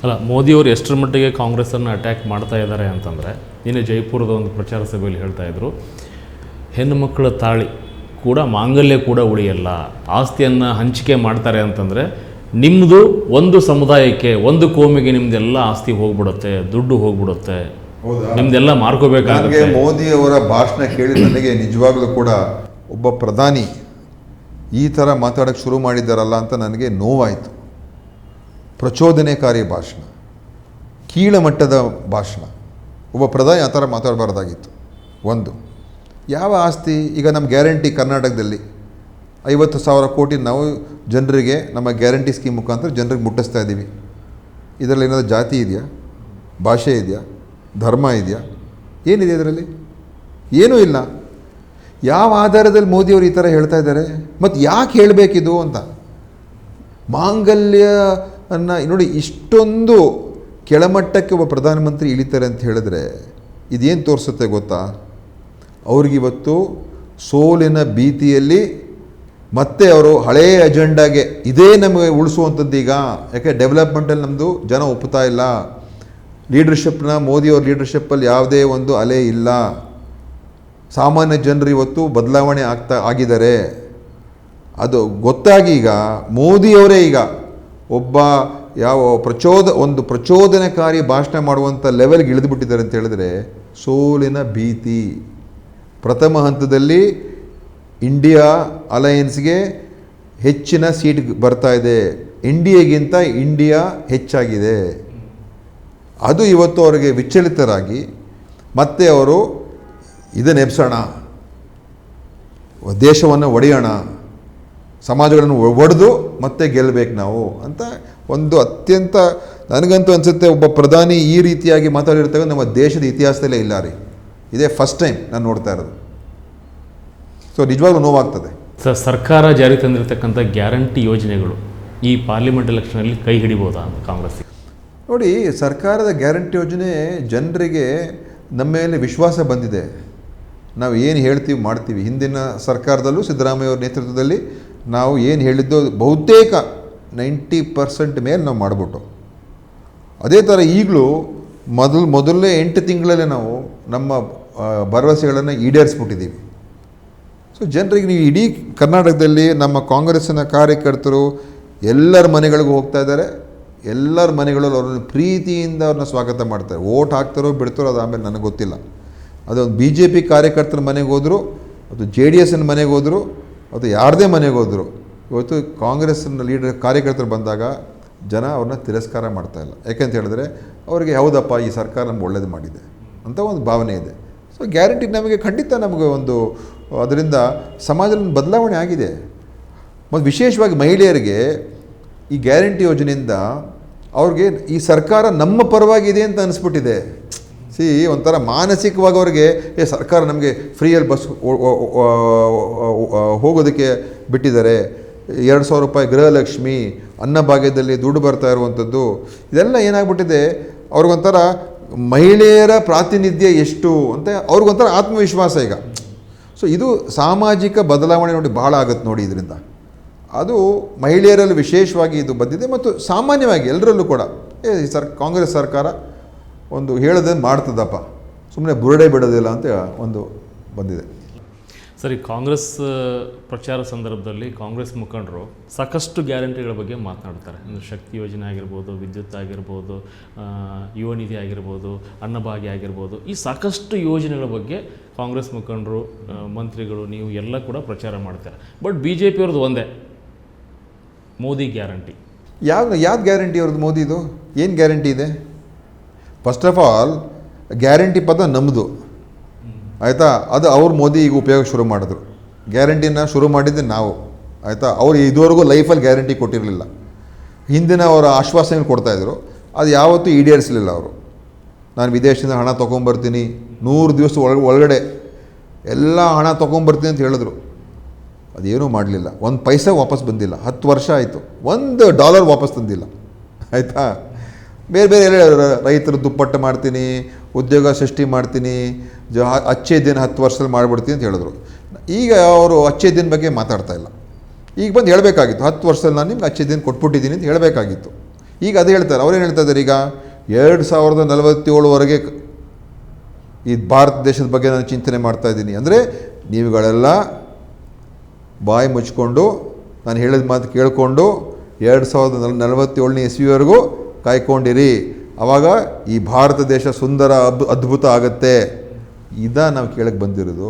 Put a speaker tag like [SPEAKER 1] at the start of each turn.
[SPEAKER 1] ಅಲ್ಲ, ಮೋದಿಯವರು ಎಷ್ಟರ ಮಟ್ಟಿಗೆ ಕಾಂಗ್ರೆಸ್ಸನ್ನು ಅಟ್ಯಾಕ್ ಮಾಡ್ತಾ ಇದ್ದಾರೆ ಅಂತಂದರೆ, ನಿನ್ನೆ ಜೈಪುರದ ಒಂದು ಪ್ರಚಾರ ಸಭೆಯಲ್ಲಿ ಹೇಳ್ತಾ ಇದ್ರು, ಹೆಣ್ಣು ಮಕ್ಕಳ ತಾಳಿ ಕೂಡ ಮಾಂಗಲ್ಯ ಕೂಡ ಉಳಿಯಲ್ಲ, ಆಸ್ತಿಯನ್ನು ಹಂಚಿಕೆ ಮಾಡ್ತಾರೆ ಅಂತಂದರೆ ನಿಮ್ಮದು ಒಂದು ಸಮುದಾಯಕ್ಕೆ, ಒಂದು ಕೋಮಿಗೆ ನಿಮ್ಮದೆಲ್ಲ ಆಸ್ತಿ ಹೋಗ್ಬಿಡುತ್ತೆ, ದುಡ್ಡು ಹೋಗ್ಬಿಡುತ್ತೆ, ನಿಮ್ಮದೆಲ್ಲ ಮಾರ್ಕೋಬೇಕಾಗುತ್ತೆ.
[SPEAKER 2] ಮೋದಿಯವರ ಭಾಷಣ ಕೇಳಿ ನನಗೆ ನಿಜವಾಗ್ಲೂ ಕೂಡ ಒಬ್ಬ ಪ್ರಧಾನಿ ಈ ಥರ ಮಾತಾಡೋಕ್ಕೆ ಶುರು ಮಾಡಿದ್ದಾರಲ್ಲ ಅಂತ ನನಗೆ ನೋವಾಯಿತು. ಪ್ರಚೋದನೆಕಾರಿ ಭಾಷಣ, ಕೀಳಮಟ್ಟದ ಭಾಷಣ. ಒಬ್ಬ ಪ್ರಧಾನಿ ಆ ಥರ ಮಾತಾಡಬಾರ್ದಾಗಿತ್ತು. ಒಂದು, ಯಾವ ಆಸ್ತಿ? ಈಗ ನಮ್ಮ ಗ್ಯಾರಂಟಿ ಕರ್ನಾಟಕದಲ್ಲಿ 50,000 ಕೋಟಿ ನಾವು ಜನರಿಗೆ ನಮ್ಮ ಗ್ಯಾರಂಟಿ ಸ್ಕೀಮ್ ಮುಖಾಂತರ ಜನರಿಗೆ ಮುಟ್ಟಿಸ್ತಾ ಇದ್ದೀವಿ. ಇದರಲ್ಲಿ ಏನಾದರೂ ಜಾತಿ ಇದೆಯಾ? ಭಾಷೆ ಇದೆಯಾ? ಧರ್ಮ ಇದೆಯಾ? ಏನಿದೆ ಇದರಲ್ಲಿ? ಏನೂ ಇಲ್ಲ. ಯಾವ ಆಧಾರದಲ್ಲಿ ಮೋದಿಯವರು ಈ ಥರ ಹೇಳ್ತಾ ಇದ್ದಾರೆ? ಮತ್ತು ಯಾಕೆ ಹೇಳಬೇಕಿದು ಅಂತ. ಮಾಂಗಲ್ಯ ನೋಡಿ, ಇಷ್ಟೊಂದು ಕೆಳಮಟ್ಟಕ್ಕೆ ಒಬ್ಬ ಪ್ರಧಾನಮಂತ್ರಿ ಇಳಿತಾರೆ ಅಂತ ಹೇಳಿದ್ರೆ ಇದೇನು ತೋರಿಸುತ್ತೆ ಗೊತ್ತಾ? ಅವ್ರಿಗಿವತ್ತು ಸೋಲಿನ ಭೀತಿಯಲ್ಲಿ ಮತ್ತೆ ಅವರು ಹಳೆಯ ಅಜೆಂಡಾಗೆ ಇದೇ ನಮಗೆ ಉಳಿಸುವಂಥದ್ದು. ಈಗ ಯಾಕೆ ಡೆವಲಪ್ಮೆಂಟಲ್ಲಿ ನಮ್ಮದು ಜನ ಒಪ್ಪುತ್ತಾ ಇಲ್ಲ. ಲೀಡರ್ಶಿಪ್ನ ಮೋದಿಯವ್ರ ಲೀಡರ್ಶಿಪ್ಪಲ್ಲಿ ಯಾವುದೇ ಒಂದು ಅಲೆ ಇಲ್ಲ. ಸಾಮಾನ್ಯ ಜನರು ಇವತ್ತು ಬದಲಾವಣೆ ಆಗಿದ್ದಾರೆ. ಅದು ಗೊತ್ತಾಗಿ ಈಗ ಮೋದಿಯವರೇ ಈಗ ಒಬ್ಬ ಒಂದು ಪ್ರಚೋದನಕಾರಿ ಭಾಷಣ ಮಾಡುವಂಥ ಲೆವೆಲ್ಗೆ ಇಳಿದುಬಿಟ್ಟಿದ್ದಾರೆ ಅಂತ ಹೇಳಿದ್ರೆ ಸೋಲಿನ ಭೀತಿ. ಪ್ರಥಮ ಹಂತದಲ್ಲಿ ಇಂಡಿಯಾ ಅಲಯನ್ಸ್ಗೆ ಹೆಚ್ಚಿನ ಸೀಟ್ ಬರ್ತಾ ಇದೆ. ಇಂಡಿಯಾಗಿಂತ ಇಂಡಿಯಾ ಹೆಚ್ಚಾಗಿದೆ. ಅದು ಇವತ್ತು ಅವರಿಗೆ ವಿಚಲಿತರಾಗಿ ಮತ್ತೆ ಅವರು ಇದನ್ನು ಎಬ್ಸೋಣ, ದೇಶವನ್ನು ಒಡೆಯೋಣ, ಸಮಾಜಗಳನ್ನು ಒಡೆದು ಮತ್ತೆ ಗೆಲ್ಲಬೇಕು ನಾವು ಅಂತ ಒಂದು ಅತ್ಯಂತ, ನನಗಂತೂ ಅನಿಸುತ್ತೆ ಒಬ್ಬ ಪ್ರಧಾನಿ ಈ ರೀತಿಯಾಗಿ ಮಾತಾಡಿರ್ತವೆ ನಮ್ಮ ದೇಶದ ಇತಿಹಾಸದಲ್ಲೇ ಇಲ್ಲ ರೀ. ಇದೇ ಫಸ್ಟ್ ಟೈಮ್ ನಾನು ನೋಡ್ತಾ ಇರೋದು. ಸೊ ನಿಜವಾಗ್ಲೂ ನೋವಾಗ್ತದೆ.
[SPEAKER 1] ಸರ್ಕಾರ ಜಾರಿ ತಂದಿರತಕ್ಕಂಥ ಗ್ಯಾರಂಟಿ ಯೋಜನೆಗಳು ಈ ಪಾರ್ಲಿಮೆಂಟ್ ಎಲೆಕ್ಷನಲ್ಲಿ ಕೈ ಹಿಡಿಬೋದಾ ಅಂತ ಕಾಂಗ್ರೆಸ್?
[SPEAKER 2] ನೋಡಿ, ಸರ್ಕಾರದ ಗ್ಯಾರಂಟಿ ಯೋಜನೆ ಜನರಿಗೆ ನಮ್ಮ ಮೇಲೆ ವಿಶ್ವಾಸ ಬಂದಿದೆ. ನಾವು ಏನು ಹೇಳ್ತೀವಿ ಮಾಡ್ತೀವಿ. ಹಿಂದಿನ ಸರ್ಕಾರದಲ್ಲೂ ಸಿದ್ದರಾಮಯ್ಯವ್ರ ನೇತೃತ್ವದಲ್ಲಿ ನಾವು ಏನು ಹೇಳಿದ್ದೋ ಬಹುತೇಕ 90% ಮೇಲೆ ನಾವು ಮಾಡಿಬಿಟ್ಟು, ಅದೇ ಥರ ಈಗಲೂ ಮೊದಲನೇ 8 ತಿಂಗಳಲ್ಲೇ ನಾವು ನಮ್ಮ ಭರವಸೆಗಳನ್ನು ಈಡೇರಿಸ್ಬಿಟ್ಟಿದ್ದೀವಿ. ಸೊ ಜನರಿಗೆ ನೀವು ಇಡೀ ಕರ್ನಾಟಕದಲ್ಲಿ ನಮ್ಮ ಕಾಂಗ್ರೆಸ್ಸಿನ ಕಾರ್ಯಕರ್ತರು ಎಲ್ಲರ ಮನೆಗಳಿಗೂ ಹೋಗ್ತಾ ಇದ್ದಾರೆ. ಎಲ್ಲರ ಮನೆಗಳಲ್ಲಿ ಅವ್ರನ್ನ ಪ್ರೀತಿಯಿಂದ ಅವ್ರನ್ನ ಸ್ವಾಗತ ಮಾಡ್ತಾರೆ. ಓಟ್ ಹಾಕ್ತಾರೋ ಬಿಡ್ತಾರೋ ಅದು ಆಮೇಲೆ ನನಗೆ ಗೊತ್ತಿಲ್ಲ. ಅದೊಂದು BJP ಕಾರ್ಯಕರ್ತರ ಮನೆಗೆ ಹೋದರು, ಅದು JDSನ ಮನೆಗೆ ಹೋದರು, ಅದು ಯಾರದೇ ಮನೆಗೆ ಹೋದರು, ಇವತ್ತು ಕಾಂಗ್ರೆಸ್ನ ಕಾರ್ಯಕರ್ತರು ಬಂದಾಗ ಜನ ಅವ್ರನ್ನ ತಿರಸ್ಕಾರ ಮಾಡ್ತಾಯಿಲ್ಲ. ಯಾಕೆಂತ ಹೇಳಿದ್ರೆ ಅವರಿಗೆ ಹೌದಪ್ಪ ಈ ಸರ್ಕಾರ ನಮ್ಗೆ ಒಳ್ಳೇದು ಮಾಡಿದೆ ಅಂತ ಒಂದು ಭಾವನೆ ಇದೆ. ಸೊ ಗ್ಯಾರಂಟಿ ನಮಗೆ ಖಂಡಿತ ನಮಗೆ ಒಂದು ಅದರಿಂದ ಸಮಾಜದಲ್ಲಿ ಬದಲಾವಣೆ ಆಗಿದೆ. ಮತ್ತು ವಿಶೇಷವಾಗಿ ಮಹಿಳೆಯರಿಗೆ ಈ ಗ್ಯಾರಂಟಿ ಯೋಜನೆಯಿಂದ ಅವ್ರಿಗೆ ಈ ಸರ್ಕಾರ ನಮ್ಮ ಪರವಾಗಿದೆ ಅಂತ ಅನಿಸ್ಬಿಟ್ಟಿದೆ. ಒಂಥರ ಮಾನಸಿಕವಾಗಿ ಅವ್ರಿಗೆ ಸರ್ಕಾರ ನಮಗೆ ಫ್ರೀಯಲ್ಲಿ ಬಸ್ ಹೋಗೋದಕ್ಕೆ ಬಿಟ್ಟಿದ್ದಾರೆ, 2,000 ರೂಪಾಯಿ ಗೃಹಲಕ್ಷ್ಮಿ, ಅನ್ನಭಾಗ್ಯದಲ್ಲಿ ದುಡ್ಡು ಬರ್ತಾ ಇರುವಂಥದ್ದು, ಇದೆಲ್ಲ ಏನಾಗ್ಬಿಟ್ಟಿದೆ ಅವ್ರಿಗೊಂಥರ ಮಹಿಳೆಯರ ಪ್ರಾತಿನಿಧ್ಯ ಎಷ್ಟು ಅಂತ ಅವ್ರಿಗೊಂಥರ ಆತ್ಮವಿಶ್ವಾಸ ಈಗ. ಸೊ ಇದು ಸಾಮಾಜಿಕ ಬದಲಾವಣೆ ನೋಡಿ ಭಾಳ ಆಗುತ್ತೆ ನೋಡಿ ಇದರಿಂದ. ಅದು ಮಹಿಳೆಯರಲ್ಲಿ ವಿಶೇಷವಾಗಿ ಇದು ಬಂದಿದೆ ಮತ್ತು ಸಾಮಾನ್ಯವಾಗಿ ಎಲ್ಲರಲ್ಲೂ ಕೂಡ ಕಾಂಗ್ರೆಸ್ ಸರ್ಕಾರ ಒಂದು ಹೇಳೋದನ್ನು ಮಾಡ್ತದಪ್ಪ, ಸುಮ್ಮನೆ ಬುರುಡೆ ಬಿಡೋದಿಲ್ಲ ಅಂತ ಒಂದು ಬಂದಿದೆ.
[SPEAKER 1] ಸರಿ, ಕಾಂಗ್ರೆಸ್ ಪ್ರಚಾರ ಸಂದರ್ಭದಲ್ಲಿ ಕಾಂಗ್ರೆಸ್ ಮುಖಂಡರು ಸಾಕಷ್ಟು ಗ್ಯಾರಂಟಿಗಳ ಬಗ್ಗೆ ಮಾತನಾಡ್ತಾರೆ. ಅಂದರೆ ಶಕ್ತಿ ಯೋಜನೆ ಆಗಿರ್ಬೋದು, ವಿದ್ಯುತ್ ಆಗಿರ್ಬೋದು, ಯುವ ನಿಧಿ ಆಗಿರ್ಬೋದು, ಅನ್ನಭಾಗ್ಯ ಆಗಿರ್ಬೋದು, ಈ ಸಾಕಷ್ಟು ಯೋಜನೆಗಳ ಬಗ್ಗೆ ಕಾಂಗ್ರೆಸ್ ಮುಖಂಡರು, ಮಂತ್ರಿಗಳು, ನೀವು ಎಲ್ಲ ಕೂಡ ಪ್ರಚಾರ ಮಾಡ್ತಾರೆ. ಬಟ್ BJP ಅವ್ರದ್ದು ಒಂದೇ, ಮೋದಿ ಗ್ಯಾರಂಟಿ.
[SPEAKER 2] ಯಾವ್ದು ಗ್ಯಾರಂಟಿ ಅವ್ರದ್ದು ಮೋದಿದು? ಏನು ಗ್ಯಾರಂಟಿ ಇದೆ? ಫಸ್ಟ್ ಆಫ್ ಆಲ್ ಗ್ಯಾರಂಟಿ ಪದ ನಮ್ಮದು, ಆಯಿತಾ? ಅದು ಅವ್ರು ಮೋದಿ ಈಗ ಉಪಯೋಗ ಶುರು ಮಾಡಿದ್ರು. ಗ್ಯಾರಂಟಿನ ಶುರು ಮಾಡಿದ್ದೆ ನಾವು, ಆಯಿತಾ? ಅವ್ರು ಇದುವರೆಗೂ ಲೈಫಲ್ಲಿ ಗ್ಯಾರಂಟಿ ಕೊಟ್ಟಿರಲಿಲ್ಲ. ಹಿಂದಿನ ಅವರ ಆಶ್ವಾಸನೆಗಳು ಕೊಡ್ತಾಯಿದ್ರು, ಅದು ಯಾವತ್ತೂ ಈಡೇರಿಸಲಿಲ್ಲ ಅವರು. ನಾನು ವಿದೇಶದಿಂದ ಹಣ ತೊಗೊಂಬರ್ತೀನಿ, 100 ದಿವಸ ಒಳಗಡೆ ಎಲ್ಲ ಹಣ ತೊಗೊಂಬರ್ತೀನಿ ಅಂತ ಹೇಳಿದ್ರು. ಅದೇನೂ ಮಾಡಲಿಲ್ಲ. 1 ಪೈಸೆ ವಾಪಸ್ ಬಂದಿಲ್ಲ. 10 ವರ್ಷ ಆಯಿತು, $1 ವಾಪಸ್ ತಂದಿಲ್ಲ, ಆಯಿತಾ? ಬೇರೆ ಬೇರೆ ರೈತರು ದುಪ್ಪಟ್ಟು ಮಾಡ್ತೀನಿ, ಉದ್ಯೋಗ ಸೃಷ್ಟಿ ಮಾಡ್ತೀನಿ, ಅಚ್ಚೇ ದಿನ 10 ವರ್ಷದಲ್ಲಿ ಮಾಡಿಬಿಡ್ತೀನಿ ಅಂತ ಹೇಳಿದ್ರು. ಈಗ ಅವರು ಅಚ್ಚೇ ದಿನ ಬಗ್ಗೆ ಮಾತಾಡ್ತಾ ಇಲ್ಲ. ಈಗ ಬಂದು ಹೇಳಬೇಕಾಗಿತ್ತು, 10 ವರ್ಷದಲ್ಲಿ ನಾನು ನಿಮ್ಗೆ ಅಚ್ಚೇ ದಿನ ಕೊಟ್ಬಿಟ್ಟಿದ್ದೀನಿ ಅಂತ ಹೇಳಬೇಕಾಗಿತ್ತು. ಈಗ ಅದು ಹೇಳ್ತಾರೆ, ಅವ್ರೇನು ಹೇಳ್ತಾ ಇದ್ದಾರೆ ಈಗ 2047ವರೆಗೆ ಈ ಭಾರತ ದೇಶದ ಬಗ್ಗೆ ನಾನು ಚಿಂತನೆ ಮಾಡ್ತಾ ಇದ್ದೀನಿ. ಅಂದರೆ ನೀವುಗಳೆಲ್ಲ ಬಾಯಿ ಮುಚ್ಕೊಂಡು ನಾನು ಹೇಳಿದ ಮಾತು ಕೇಳಿಕೊಂಡು 2047ನೇ ಇಸ್ವಿವರೆಗೂ ಕಾಯ್ಕೊಂಡಿರಿ, ಆವಾಗ ಈ ಭಾರತ ದೇಶ ಸುಂದರ ಅದ್ಭುತ ಆಗುತ್ತೆ. ನಾವು ಕೇಳಕ್ಕೆ ಬಂದಿರೋದು.